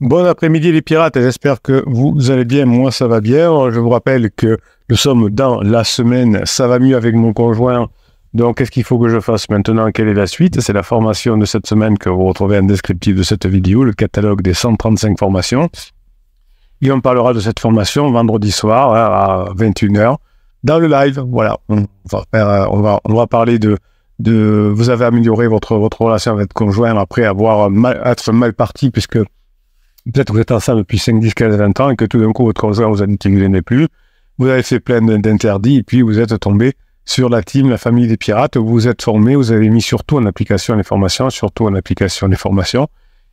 Bon après-midi les pirates, j'espère que vous allez bien, moi ça va bien. Je vous rappelle que nous sommes dans la semaine, ça va mieux avec mon conjoint. Donc qu'est-ce qu'il faut que je fasse maintenant? Quelle est la suite? C'est la formation de cette semaine que vous retrouvez en descriptif de cette vidéo, le catalogue des 135 formations. Et on parlera de cette formation vendredi soir à 21h dans le live. Voilà, on va parler de vous avez amélioré votre relation avec votre conjoint après avoir être mal parti, puisque peut-être que vous êtes ensemble depuis 5, 10, 15, 20 ans et que tout d'un coup, votre conjoint vous a dit qu'il ne vous aimait plus. Vous avez fait plein d'interdits et puis vous êtes tombé sur la team, la famille des pirates. Vous vous êtes formé, vous avez mis surtout en application les formations,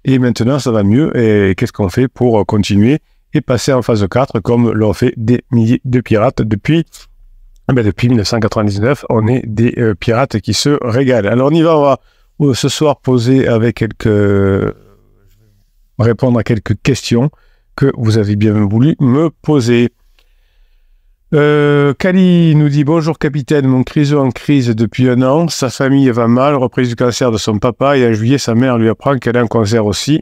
Et maintenant, ça va mieux. Et qu'est-ce qu'on fait pour continuer et passer en phase 4 comme l'ont fait des milliers de pirates depuis 1999. On est des pirates qui se régalent. Alors, on va ce soir poser avec répondre à quelques questions que vous avez bien voulu me poser. Kali nous dit « Bonjour capitaine, mon criseux en crise depuis 1 an. Sa famille va mal, reprise du cancer de son papa et en juillet, sa mère lui apprend qu'elle a un cancer aussi.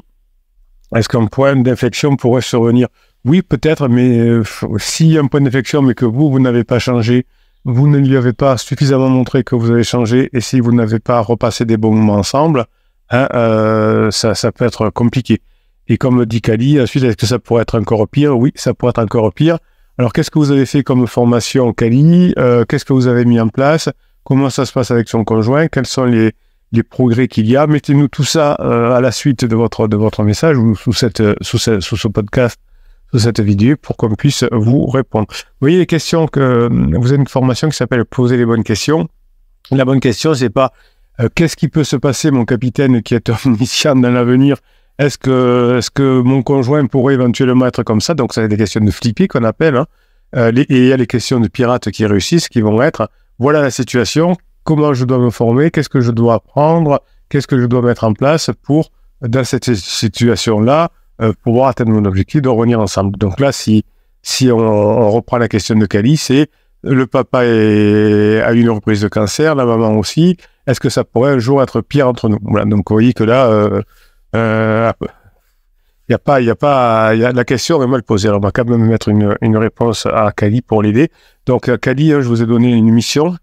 Est-ce qu'un point d'inflexion pourrait survenir ?» Oui, peut-être, mais s'il y a un point d'inflexion, mais que vous n'avez pas changé, vous ne lui avez pas suffisamment montré que vous avez changé, et si vous n'avez pas repassé des bons moments ensemble, ça peut être compliqué. Et comme dit Kali, ensuite, est-ce que ça pourrait être encore pire? Oui, ça pourrait être encore pire. Alors, qu'est-ce que vous avez fait comme formation, Kali? Qu'est-ce que vous avez mis en place? Comment ça se passe avec son conjoint? Quels sont les progrès qu'il y a? Mettez-nous tout ça à la suite de votre message ou sous ce podcast, sous cette vidéo, pour qu'on puisse vous répondre. Vous voyez les questions que vous avez une formation qui s'appelle « Poser les bonnes questions ». La bonne question, c'est pas qu'est-ce qui peut se passer, mon capitaine qui est omniscient dans l'avenir? Est-ce que mon conjoint pourrait éventuellement être comme ça? Donc, ça, c'est des questions de flippy qu'on appelle. Hein. Et il y a les questions de pirates qui réussissent, qui vont être, voilà la situation, comment je dois me former, qu'est-ce que je dois apprendre, qu'est-ce que je dois mettre en place pour, dans cette situation-là, pouvoir atteindre mon objectif de revenir ensemble. Donc là, si on reprend la question de Kali, c'est le papa a eu une reprise de cancer, la maman aussi, est-ce que ça pourrait un jour être pire entre nous? Voilà, donc vous voyez que là... la question est mal posée. Alors, on va quand même mettre une réponse à Kali pour l'aider. Donc, Kali, je vous ai donné une mission.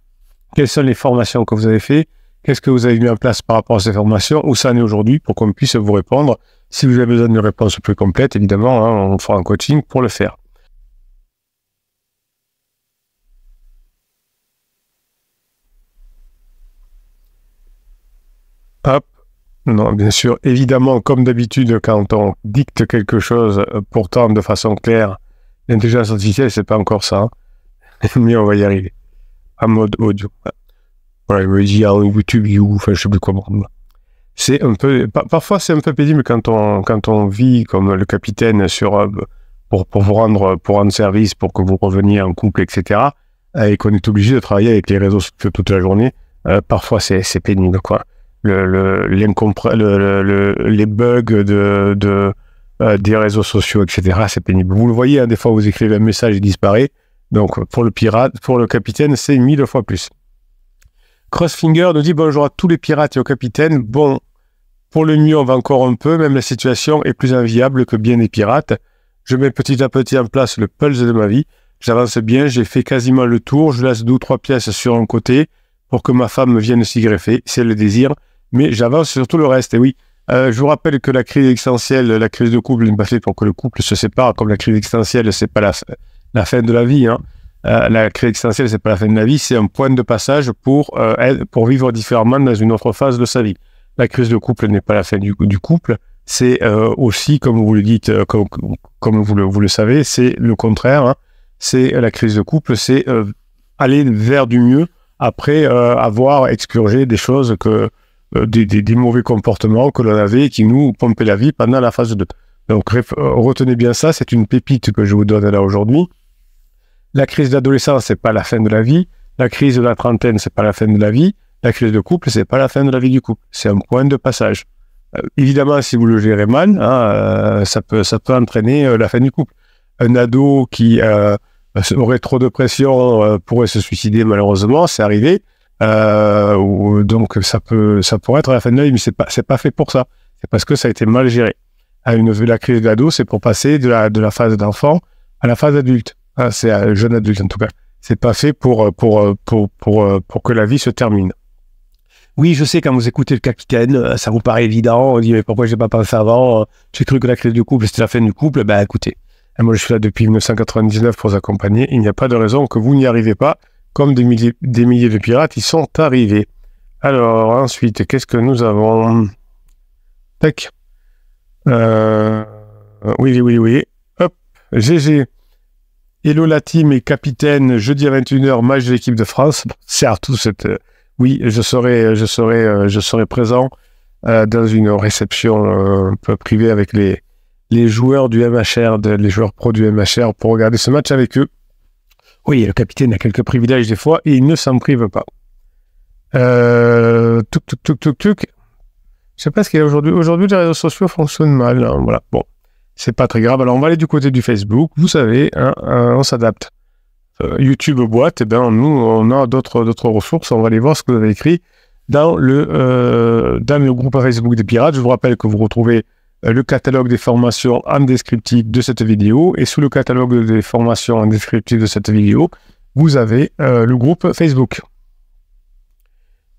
Quelles sont les formations que vous avez faites? Qu'est-ce que vous avez mis en place par rapport à ces formations? Où ça en est aujourd'hui pour qu'on puisse vous répondre? Si vous avez besoin d'une réponse plus complète, évidemment, hein, on fera un coaching pour le faire. Hop. Non, bien sûr, évidemment, comme d'habitude, quand on dicte quelque chose, pourtant de façon claire, l'intelligence artificielle, c'est pas encore ça, hein. Mais on va y arriver. En mode audio. Voilà, il me dit en YouTube, enfin, je sais plus comment. C'est un peu, parfois c'est un peu pénible quand on vit comme le capitaine pour rendre service, pour que vous reveniez en couple, etc. Et qu'on est obligé de travailler avec les réseaux sociaux toute la journée. Parfois c'est pénible, quoi. Les bugs des réseaux sociaux, etc. C'est pénible. Vous le voyez, hein, des fois vous écrivez un message, il disparaît. Donc pour le capitaine, c'est 1000 fois plus. Crossfinger nous dit bonjour à tous les pirates et au capitaine. Bon, pour le mieux, on va encore un peu, même la situation est plus enviable que bien des pirates. Je mets petit à petit en place le pulse de ma vie. J'avance bien, j'ai fait quasiment le tour. Je laisse 2 ou 3 pièces sur un côté pour que ma femme vienne s'y greffer, c'est le désir. Mais j'avance sur tout le reste. Et oui, je vous rappelle que la crise existentielle, la crise de couple n'est pas faite pour que le couple se sépare. Comme la crise existentielle, c'est pas la fin de la vie. Hein. La crise existentielle, c'est pas la fin de la vie, c'est un point de passage pour vivre différemment dans une autre phase de sa vie. La crise de couple n'est pas la fin du couple. C'est aussi, comme vous le dites, comme vous le savez, c'est le contraire. Hein. C'est la crise de couple, c'est aller vers du mieux après avoir expurgé des choses des mauvais comportements que l'on avait et qui nous pompaient la vie pendant la phase 2. Donc retenez bien ça, c'est une pépite que je vous donne là aujourd'hui. La crise d'adolescence, c'est pas la fin de la vie. La crise de la trentaine, c'est pas la fin de la vie. La crise de couple, c'est pas la fin de la vie du couple. C'est un point de passage. Évidemment, si vous le gérez mal, hein, ça peut entraîner la fin du couple. Un ado qui aurait trop de pression pourrait se suicider malheureusement, c'est arrivé. Donc ça pourrait être la fin de la vie, mais c'est pas fait pour ça. C'est parce que ça a été mal géré. la crise d'ado, c'est pour passer de la phase d'enfant à la phase adulte. C'est jeune adulte en tout cas. C'est pas fait pour que la vie se termine. Oui, je sais, quand vous écoutez le capitaine, ça vous paraît évident. On dit, mais pourquoi j'ai pas pensé avant? J'ai cru que la crise du couple, c'était la fin du couple. Ben, écoutez, moi, je suis là depuis 1999 pour vous accompagner. Il n'y a pas de raison que vous n'y arrivez pas. Comme des milliers de pirates, ils sont arrivés. Alors, ensuite, qu'est-ce que nous avons? Tac. Oui. Hop. GG. Hello la team et capitaine, jeudi à 21h, match de l'équipe de France. Certes, oui, je serai présent dans une réception un peu privée avec les joueurs du MHR, les joueurs pro du MHR pour regarder ce match avec eux. Oui, le capitaine a quelques privilèges des fois et il ne s'en prive pas. Je sais pas ce qu'il y a aujourd'hui. Aujourd'hui, les réseaux sociaux fonctionnent mal. Hein, voilà, bon, c'est pas très grave. Alors, on va aller du côté du Facebook. Vous savez, on s'adapte. YouTube boîte, nous, on a d'autres ressources. On va aller voir ce que vous avez écrit dans le groupe Facebook des Pirates. Je vous rappelle que vous retrouvez le catalogue des formations en descriptif de cette vidéo. Et sous le catalogue des formations en descriptif de cette vidéo, vous avez le groupe Facebook.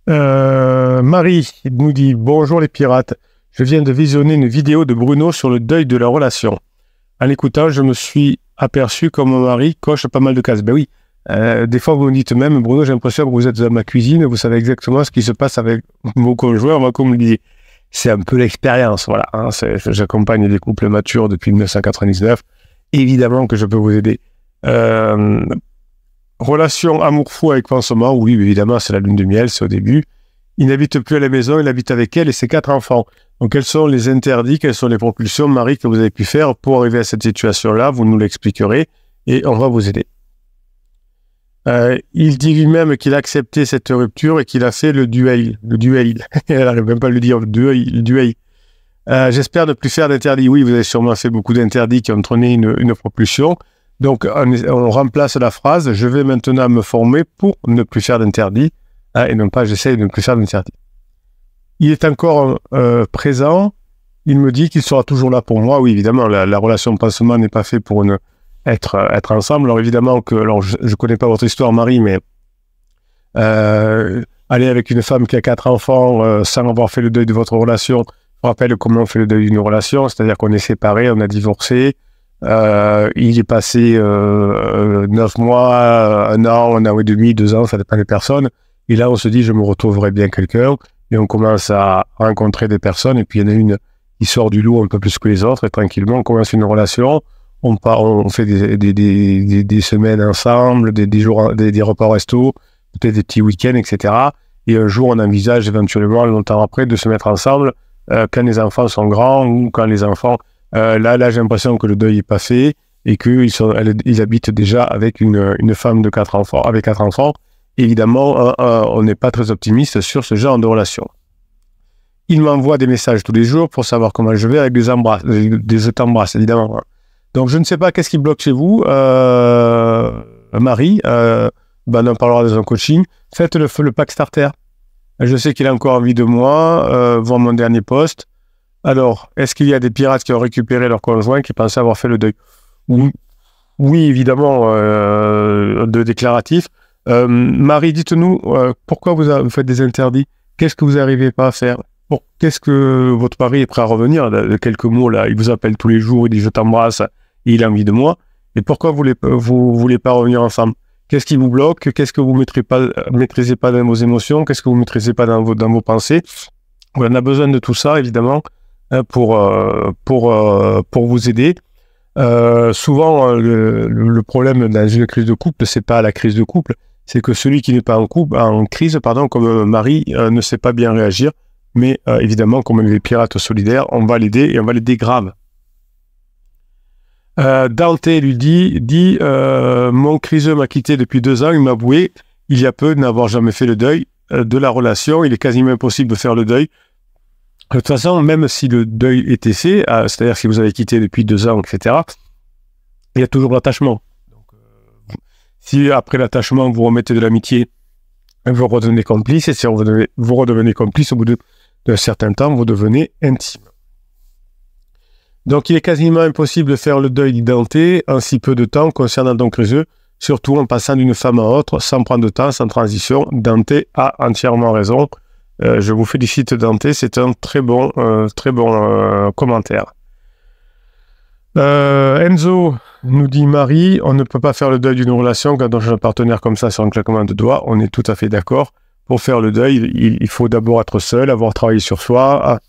Marie nous dit « Bonjour les pirates, je viens de visionner une vidéo de Bruno sur le deuil de la relation. En l'écoutant, je me suis aperçu que mon mari coche pas mal de cases. » Ben oui, des fois vous me dites même « Bruno, j'ai l'impression que vous êtes dans ma cuisine, vous savez exactement ce qui se passe avec vos conjoints. » Moi, comme je dis, c'est un peu l'expérience, voilà. Hein, j'accompagne des couples matures depuis 1999. Évidemment que je peux vous aider. Relation amour-fou avec pansement, oui, évidemment, c'est la lune de miel, c'est au début. Il n'habite plus à la maison, il habite avec elle et ses 4 enfants. Donc, quels sont les interdits, quelles sont les propulsions, Marie, que vous avez pu faire pour arriver à cette situation-là? Vous nous l'expliquerez et on va vous aider. Il dit lui-même qu'il a accepté cette rupture et qu'il a fait le duel. Elle n'arrive même pas à le dire, le duel. J'espère ne plus faire d'interdits. Oui, vous avez sûrement fait beaucoup d'interdits qui ont entraîné une propulsion. Donc, on remplace la phrase « Je vais maintenant me former pour ne plus faire d'interdits » et non pas « J'essaie de ne plus faire d'interdits ». Il est encore présent. Il me dit qu'il sera toujours là pour moi. Oui, évidemment, la relation pansement n'est pas faite pour être ensemble. Alors, évidemment, je ne connais pas votre histoire, Marie, mais aller avec une femme qui a 4 enfants sans avoir fait le deuil de votre relation, je vous rappelle comment on fait le deuil d'une relation, c'est-à-dire qu'on est séparés, on a divorcé. Il est passé 9 mois, 1 an, 1 an et demi, 2 ans, ça dépend des personnes. Et là, on se dit, je me retrouverai bien quelqu'un. Et on commence à rencontrer des personnes. Et puis, il y en a une qui sort du lot un peu plus que les autres. Et tranquillement, on commence une relation. On fait des semaines ensemble, des repas au resto, peut-être des petits week-ends, etc. Et un jour, on envisage éventuellement, longtemps après, de se mettre ensemble quand les enfants sont grands ou quand les enfants... Là, j'ai l'impression que le deuil n'est pas fait et qu'ils habitent déjà avec une femme de 4 enfants, avec 4 enfants. Évidemment, on n'est pas très optimiste sur ce genre de relation. Il m'envoie des messages tous les jours pour savoir comment je vais avec des je t'embrasse, évidemment. Donc, je ne sais pas qu'est-ce qui bloque chez vous, Marie. On en parlera dans un coaching. Faites le pack starter. Je sais qu'il a encore envie de moi, voir mon dernier post. Alors, est-ce qu'il y a des pirates qui ont récupéré leur conjoint qui pensaient avoir fait le deuil? Oui, évidemment, de déclaratif. Marie, dites-nous, pourquoi vous faites des interdits? Qu'est-ce que vous n'arrivez pas à faire? Qu'est-ce que votre mari est prêt à revenir de quelques mots là? Il vous appelle tous les jours, il dit « je t'embrasse » et il a envie de moi. Et pourquoi vous voulez pas revenir ensemble? Qu'est-ce qui vous bloque? Qu'est-ce que vous maîtrisez pas dans vos émotions? Qu'est-ce que vous maîtrisez pas dans vos pensées? On a besoin de tout ça, évidemment, pour vous aider. Souvent, le problème dans une crise de couple, c'est pas la crise de couple, c'est que celui qui n'est pas en crise, comme Marie, ne sait pas bien réagir. Mais évidemment, comme les pirates solidaires, on va l'aider et on va l'aider grave. Dante lui dit mon criseux m'a quitté depuis 2 ans, il m'a avoué il y a peu de n'avoir jamais fait le deuil de la relation, il est quasiment impossible de faire le deuil. De toute façon, même si le deuil était fait, c'est-à-dire si vous avez quitté depuis 2 ans, etc., il y a toujours l'attachement. Si après l'attachement, vous remettez de l'amitié, vous redevenez complice, et si vous redevenez complice, au bout d'un certain temps, vous devenez intime. Donc, il est quasiment impossible de faire le deuil d'identité en si peu de temps concernant donc les œufs, surtout en passant d'une femme à l'autre, sans prendre de temps, sans transition. Dante a entièrement raison. Je vous félicite, Dante, c'est un très bon commentaire. Enzo nous dit Marie, on ne peut pas faire le deuil d'une relation quand on change un partenaire comme ça sur un claquement de doigts. On est tout à fait d'accord. Pour faire le deuil, il faut d'abord être seul, avoir travaillé sur soi,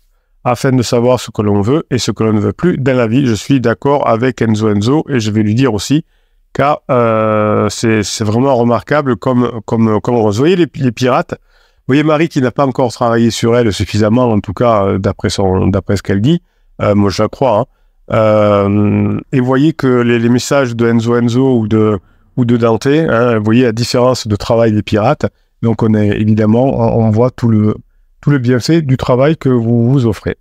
afin de savoir ce que l'on veut et ce que l'on ne veut plus dans la vie. Je suis d'accord avec Enzo, et je vais lui dire aussi, car c'est vraiment remarquable comme Rose. Vous voyez les pirates, vous voyez Marie qui n'a pas encore travaillé sur elle suffisamment, en tout cas d'après ce qu'elle dit, moi je la crois, hein. Et vous voyez que les messages de Enzo ou de Dante, hein, vous voyez la différence de travail des pirates. Donc on voit tout le bienfait du travail que vous vous offrez.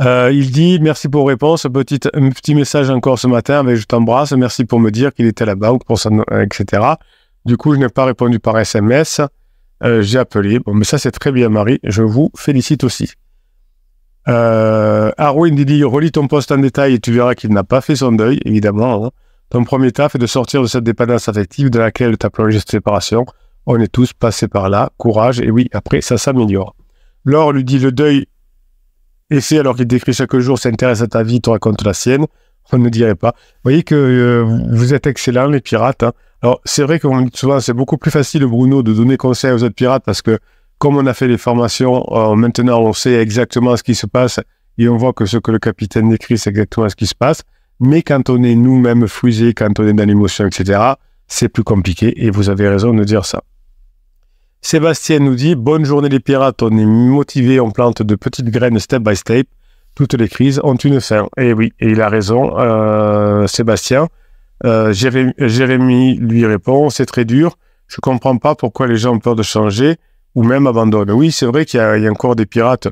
Il dit merci pour vos réponses, un petit message encore ce matin, mais je t'embrasse, merci pour me dire qu'il était à la banque, etc. Du coup, je n'ai pas répondu par SMS, j'ai appelé. Bon, mais ça c'est très bien Marie, je vous félicite aussi. Arwin dit relis ton post en détail et tu verras qu'il n'a pas fait son deuil, évidemment. Hein. Ton premier taf est de sortir de cette dépendance affective dans laquelle tu as plongé cette séparation. On est tous passés par là, courage, et oui, après, ça s'améliore. Laure lui dit, le deuil est fait alors qu'il décrit chaque jour, s'intéresse à ta vie, te raconte la sienne. On ne dirait pas. Vous voyez que vous êtes excellents, les pirates. Hein. Alors, c'est vrai qu'on dit souvent, c'est beaucoup plus facile, Bruno, de donner conseil aux autres pirates, parce que, comme on a fait les formations, maintenant, on sait exactement ce qui se passe, et on voit que ce que le capitaine décrit, c'est exactement ce qui se passe. Mais quand on est nous-mêmes fusés, quand on est dans l'émotion, etc., c'est plus compliqué, et vous avez raison de dire ça. Sébastien nous dit « Bonne journée les pirates, on est motivé, on plante de petites graines step by step. Toutes les crises ont une fin. » Et oui, et il a raison, Sébastien. Jérémy lui répond « C'est très dur, je comprends pas pourquoi les gens ont peur de changer ou même abandonnent. » Oui, c'est vrai qu'il y a encore des pirates.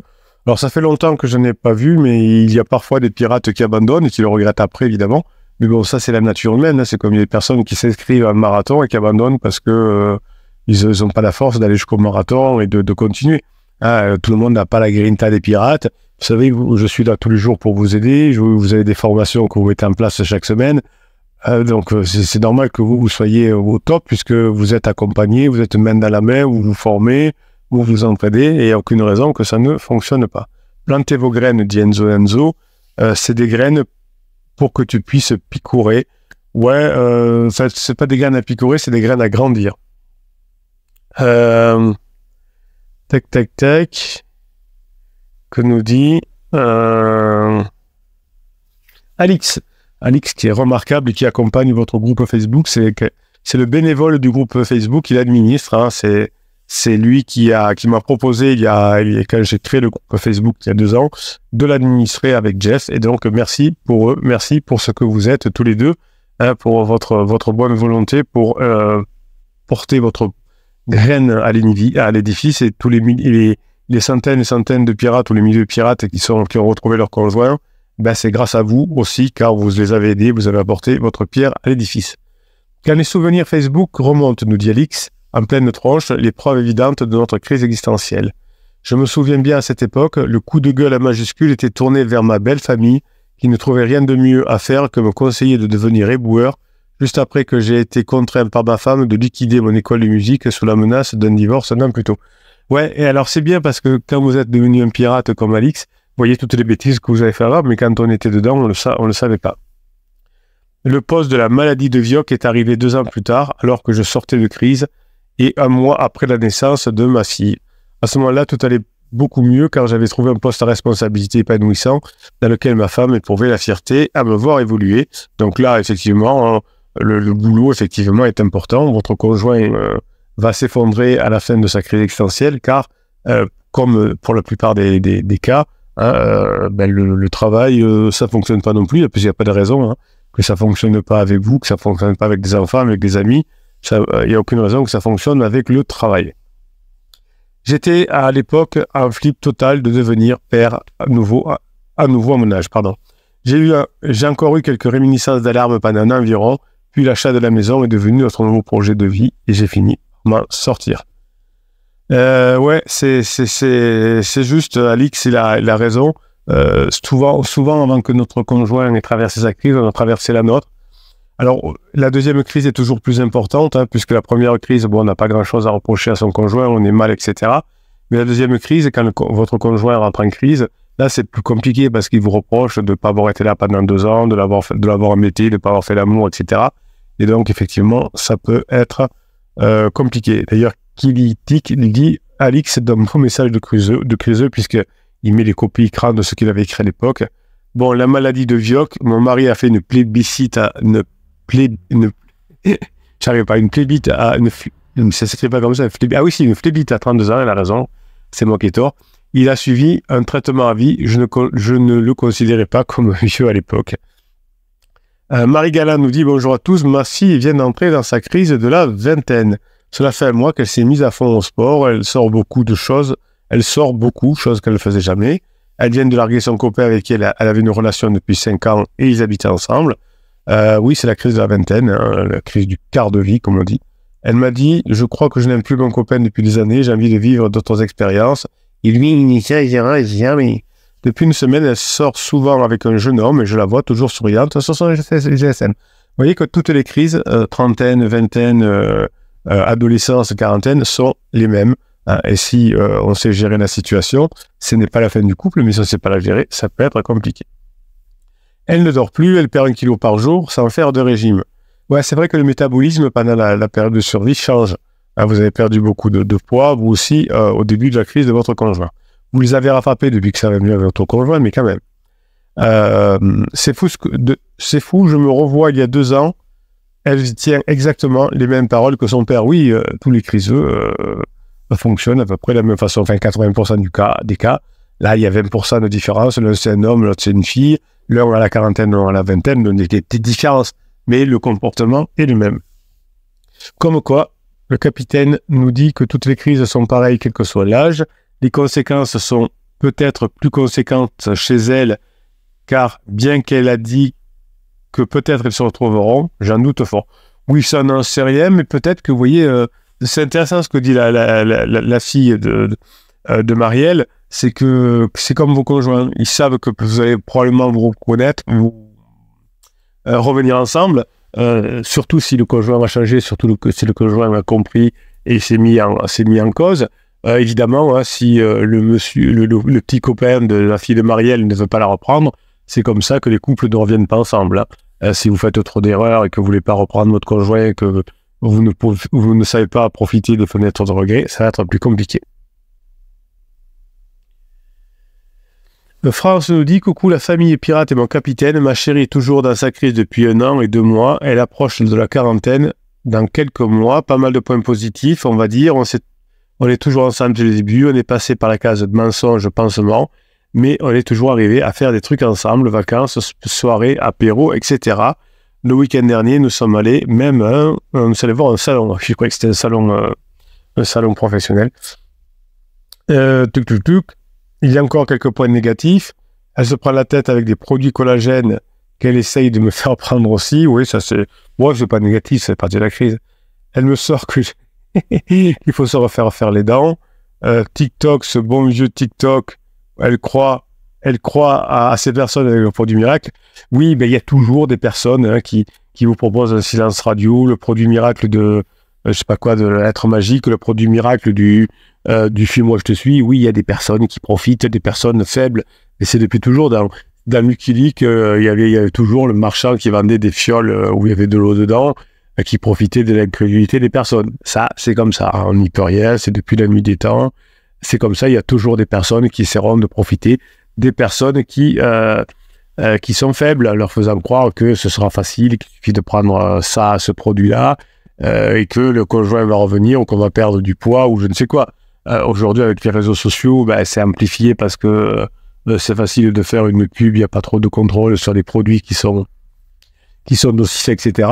Alors ça fait longtemps que je n'ai pas vu, mais il y a parfois des pirates qui abandonnent et qui le regrettent après, évidemment. Mais bon, ça c'est la nature humaine, hein. C'est comme les personnes qui s'inscrivent à un marathon et qui abandonnent parce que... ils n'ont pas la force d'aller jusqu'au marathon et de continuer. Hein, tout le monde n'a pas la grinta des pirates. Vous savez, je suis là tous les jours pour vous aider. Vous avez des formations que vous mettez en place chaque semaine. Donc, c'est normal que vous soyez au top puisque vous êtes accompagné, vous êtes main dans la main, vous vous formez, vous vous entraidez et il n'y a aucune raison que ça ne fonctionne pas. Plantez vos graines, dit Enzo. C'est des graines pour que tu puisses picorer. Ouais, c'est pas des graines à picorer, c'est des graines à grandir. Tac. Que nous dit Alix qui est remarquable et qui accompagne votre groupe Facebook. C'est le bénévole du groupe Facebook, il administre. Hein, c'est lui qui m'a proposé quand j'ai créé le groupe Facebook il y a 2 ans, de l'administrer avec Jeff. Et donc merci pour eux, merci pour ce que vous êtes tous les deux, hein, pour votre bonne volonté pour porter votre graines à l'édifice et tous les centaines et centaines de pirates ou les milliers de pirates qui ont retrouvé leur conjoint, ben c'est grâce à vous aussi, car vous les avez aidés, vous avez apporté votre pierre à l'édifice. Quand les souvenirs Facebook remontent, nous dit Alix, en pleine tronche, les preuves évidentes de notre crise existentielle. Je me souviens bien à cette époque, le coup de gueule à majuscule était tourné vers ma belle famille, qui ne trouvait rien de mieux à faire que me conseiller de devenir éboueur, juste après que j'ai été contraint par ma femme de liquider mon école de musique sous la menace d'un divorce un an plus tôt. Ouais, et alors c'est bien parce que quand vous êtes devenu un pirate comme Alix, vous voyez toutes les bêtises que vous avez fait avant, mais quand on était dedans, on le savait pas. Le poste de la maladie de Vioque est arrivé 2 ans plus tard, alors que je sortais de crise, et 1 mois après la naissance de ma fille. À ce moment-là, tout allait beaucoup mieux car j'avais trouvé un poste à responsabilité épanouissant dans lequel ma femme éprouvait la fierté à me voir évoluer. Donc là, effectivement, le boulot, effectivement, est important. Votre conjoint va s'effondrer à la fin de sa crise existentielle, car, comme pour la plupart des cas, hein, le travail, ça fonctionne pas non plus, parce qu'il n'y a pas de raison que ça fonctionne pas avec vous, que ça fonctionne pas avec des enfants, avec des amis. Il n'y a aucune raison que ça fonctionne avec le travail. J'étais à l'époque en flip total de devenir père à nouveau à mon âge. J'ai encore eu quelques réminiscences d'alarme pendant un an environ, puis l'achat de la maison est devenu notre nouveau projet de vie et j'ai fini par m'en sortir. Ouais, c'est juste, Alix, il a raison. souvent avant que notre conjoint ait traversé sa crise, on a traversé la nôtre. Alors, la deuxième crise est toujours plus importante, hein, puisque la première crise, bon, on n'a pas grand-chose à reprocher à son conjoint, on est mal, etc. Mais la deuxième crise, quand votre conjoint rentre en crise, là, c'est plus compliqué parce qu'il vous reproche de ne pas avoir été là pendant 2 ans, de l'avoir embêté, de ne pas avoir fait l'amour, etc. Et donc, effectivement, ça peut être compliqué. D'ailleurs, Kilitik dit « Alix donne un message de Criseux, puisqu'il met les copies écran de ce qu'il avait écrit à l'époque. Bon, la maladie de Vioque, mon mari a fait une plébiscite à ça s'écrit pas comme ça, une phlébite à 32 ans, elle a raison, c'est moi qui ai tort. Il a suivi un traitement à vie, je ne le considérais pas comme vieux à l'époque. Marie Galland nous dit « Bonjour à tous, ma fille vient d'entrer dans sa crise de la vingtaine. Cela fait un mois qu'elle s'est mise à fond au sport, elle sort beaucoup, chose qu'elle ne faisait jamais. Elle vient de larguer son copain avec qui elle avait une relation depuis 5 ans et ils habitaient ensemble. Oui, c'est la crise de la vingtaine, hein, la crise du quart de vie, comme on dit. Elle m'a dit « Je crois que je n'aime plus mon copain depuis des années, j'ai envie de vivre d'autres expériences. » Il lui initie, jamais. Depuis une semaine, elle sort souvent avec un jeune homme et je la vois toujours souriante sur son GSM. Vous voyez que toutes les crises, trentaine, vingtaine, adolescence, quarantaine, sont les mêmes. Hein, et si on sait gérer la situation, ce n'est pas la fin du couple, mais si on ne sait pas la gérer, ça peut être compliqué. Elle ne dort plus, elle perd 1 kilo par jour sans faire de régime. Ouais, c'est vrai que le métabolisme pendant la période de survie change. Hein, vous avez perdu beaucoup de poids, vous aussi, au début de la crise de votre conjoint. Vous les avez rattrapés depuis que ça va mieux avec votre conjoint, mais quand même. C'est fou, je me revois il y a 2 ans, elle tient exactement les mêmes paroles que son père. Oui, tous les criseux fonctionnent à peu près de la même façon, enfin 80% des cas. Là, il y a 20% de différence, l'un c'est un homme, l'autre c'est une fille, l'un à la quarantaine, l'un à la vingtaine, donc il y a des petites différences, mais le comportement est le même. Comme quoi, le capitaine nous dit que toutes les crises sont pareilles, quel que soit l'âge. Les conséquences sont peut-être plus conséquentes chez elle, car bien qu'elle a dit que peut-être elles se retrouveront, j'en doute fort. Oui, ça n'en sait rien, mais peut-être que, vous voyez, c'est intéressant ce que dit la fille de Marielle, c'est que c'est comme vos conjoints, ils savent que vous allez probablement vous reconnaître, revenir ensemble, surtout si le conjoint va changer, surtout si le conjoint a compris et s'est mis en cause. Évidemment, hein, si le petit copain de la fille de Marielle ne veut pas la reprendre, c'est comme ça que les couples ne reviennent pas ensemble. Hein. Si vous faites trop d'erreurs et que vous ne voulez pas reprendre votre conjoint, et que vous ne savez pas profiter des fenêtres de regret, ça va être plus compliqué. France nous dit « Coucou, la famille est pirate et mon capitaine. Ma chérie est toujours dans sa crise depuis 1 an et 2 mois. Elle approche de la quarantaine dans quelques mois. Pas mal de points positifs, on va dire. On est toujours ensemble dès le début. On est passé par la case de mensonge, pansement. Mais on est toujours arrivé à faire des trucs ensemble, vacances, soirées, apéros, etc. Le week-end dernier, nous sommes allés même, on est allé voir un salon. Je crois que c'était un salon professionnel. Il y a encore quelques points négatifs. Elle se prend la tête avec des produits collagènes qu'elle essaye de me faire prendre aussi. Oui, ça c'est... Moi, c'est pas négatif, c'est partie de la crise. Elle me sort que il faut se refaire faire les dents. TikTok, ce bon vieux TikTok, elle croit à ces personnes avec le produit miracle. Oui, ben il y a toujours des personnes qui vous proposent un silence radio, le produit miracle de je sais pas quoi, de l'être magique, le produit miracle du film Moi je te suis. Oui, il y a des personnes qui profitent, des personnes faibles, et c'est depuis toujours dans Lucky Luke, il y avait toujours le marchand qui vendait des fioles où il y avait de l'eau dedans, qui profitait de l'incrédulité des personnes. Ça, c'est comme ça, on n'y peut rien, c'est depuis la nuit des temps, c'est comme ça, il y a toujours des personnes qui essaieront de profiter des personnes qui sont faibles, leur faisant croire que ce sera facile, qu'il suffit de prendre ce produit-là, et que le conjoint va revenir ou qu'on va perdre du poids ou je ne sais quoi. Aujourd'hui, avec les réseaux sociaux, c'est amplifié parce que c'est facile de faire une pub, il n'y a pas trop de contrôle sur les produits qui sont nocifs, etc.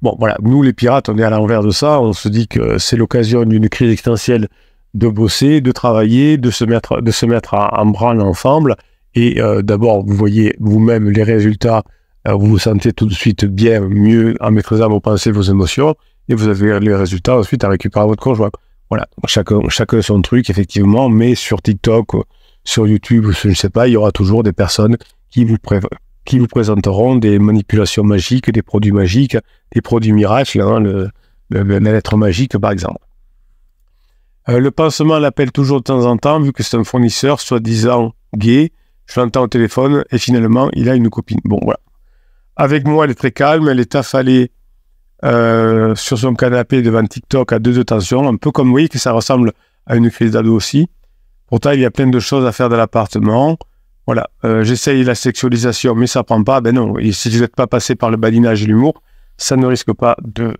Bon, voilà, nous les pirates, on est à l'envers de ça, on se dit que c'est l'occasion d'une crise existentielle de bosser, de travailler, de se mettre en branle ensemble, et d'abord, vous voyez vous-même les résultats, vous vous sentez tout de suite bien, mieux en maîtrisant vos pensées, vos émotions, et vous avez les résultats ensuite à récupérer votre conjoint. Voilà, chacun son truc, effectivement, mais sur TikTok, sur YouTube, je ne sais pas, il y aura toujours des personnes qui vous présenteront des manipulations magiques, des produits magiques, des produits miracles, hein, la lettre magique par exemple. Le pansement l'appelle toujours de temps en temps, vu que c'est un fournisseur soi-disant gay. Je l'entends au téléphone et finalement, il a une copine. Bon, voilà. Avec moi, elle est très calme, elle est affalée sur son canapé devant TikTok à 2 de tension, un peu comme, vous voyez, que ça ressemble à une crise d'ado aussi. Pourtant, il y a plein de choses à faire dans l'appartement. Voilà, j'essaye la sexualisation, mais ça prend pas. Ben non, et si vous n'êtes pas passé par le badinage et l'humour, ça ne risque pas de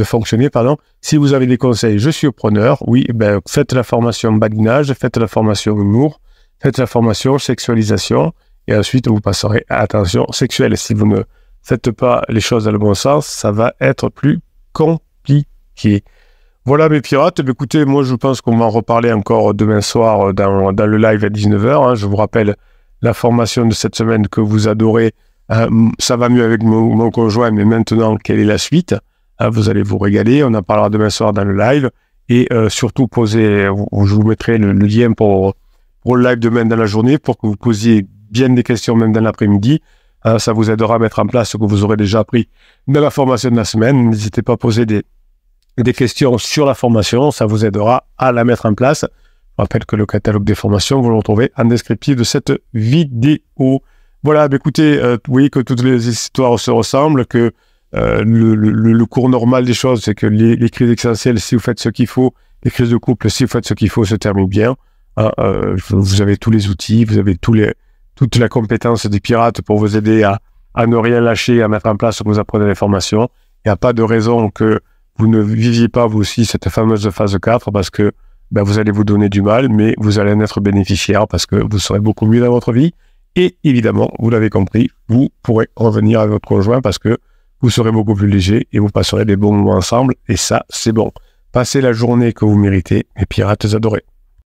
fonctionner, pardon. Si vous avez des conseils, je suis preneur. Oui, ben, faites la formation badinage, faites la formation humour, faites la formation sexualisation, et ensuite vous passerez à attention sexuelle. Si vous ne faites pas les choses dans le bon sens, ça va être plus compliqué. Voilà mes pirates. Écoutez, moi je pense qu'on va en reparler encore demain soir dans le live à 19h. Hein. Je vous rappelle la formation de cette semaine que vous adorez. Ça va mieux avec mon conjoint, mais maintenant, quelle est la suite? Vous allez vous régaler. On en parlera demain soir dans le live. Et surtout, je vous mettrai le lien pour le live demain dans la journée pour que vous posiez bien des questions, même dans l'après-midi. Ça vous aidera à mettre en place ce que vous aurez déjà appris dans la formation de la semaine. N'hésitez pas à poser des questions sur la formation. Ça vous aidera à la mettre en place. Je rappelle que le catalogue des formations, vous le retrouvez en descriptif de cette vidéo. Voilà, écoutez, vous voyez que toutes les histoires se ressemblent, que le cours normal des choses, c'est que les crises existentielles, si vous faites ce qu'il faut, les crises de couple, si vous faites ce qu'il faut, se terminent bien. Hein, vous avez tous les outils, vous avez toute la compétence des pirates pour vous aider à ne rien lâcher, à mettre en place ce que vous apprenez les formations. Il n'y a pas de raison que vous ne viviez pas, vous aussi, cette fameuse phase 4, parce que ben, vous allez vous donner du mal, mais vous allez en être bénéficiaire parce que vous serez beaucoup mieux dans votre vie. Et évidemment, vous l'avez compris, vous pourrez revenir avec votre conjoint parce que vous serez beaucoup plus léger et vous passerez des bons moments ensemble. Et ça, c'est bon. Passez la journée que vous méritez, mes pirates adorés.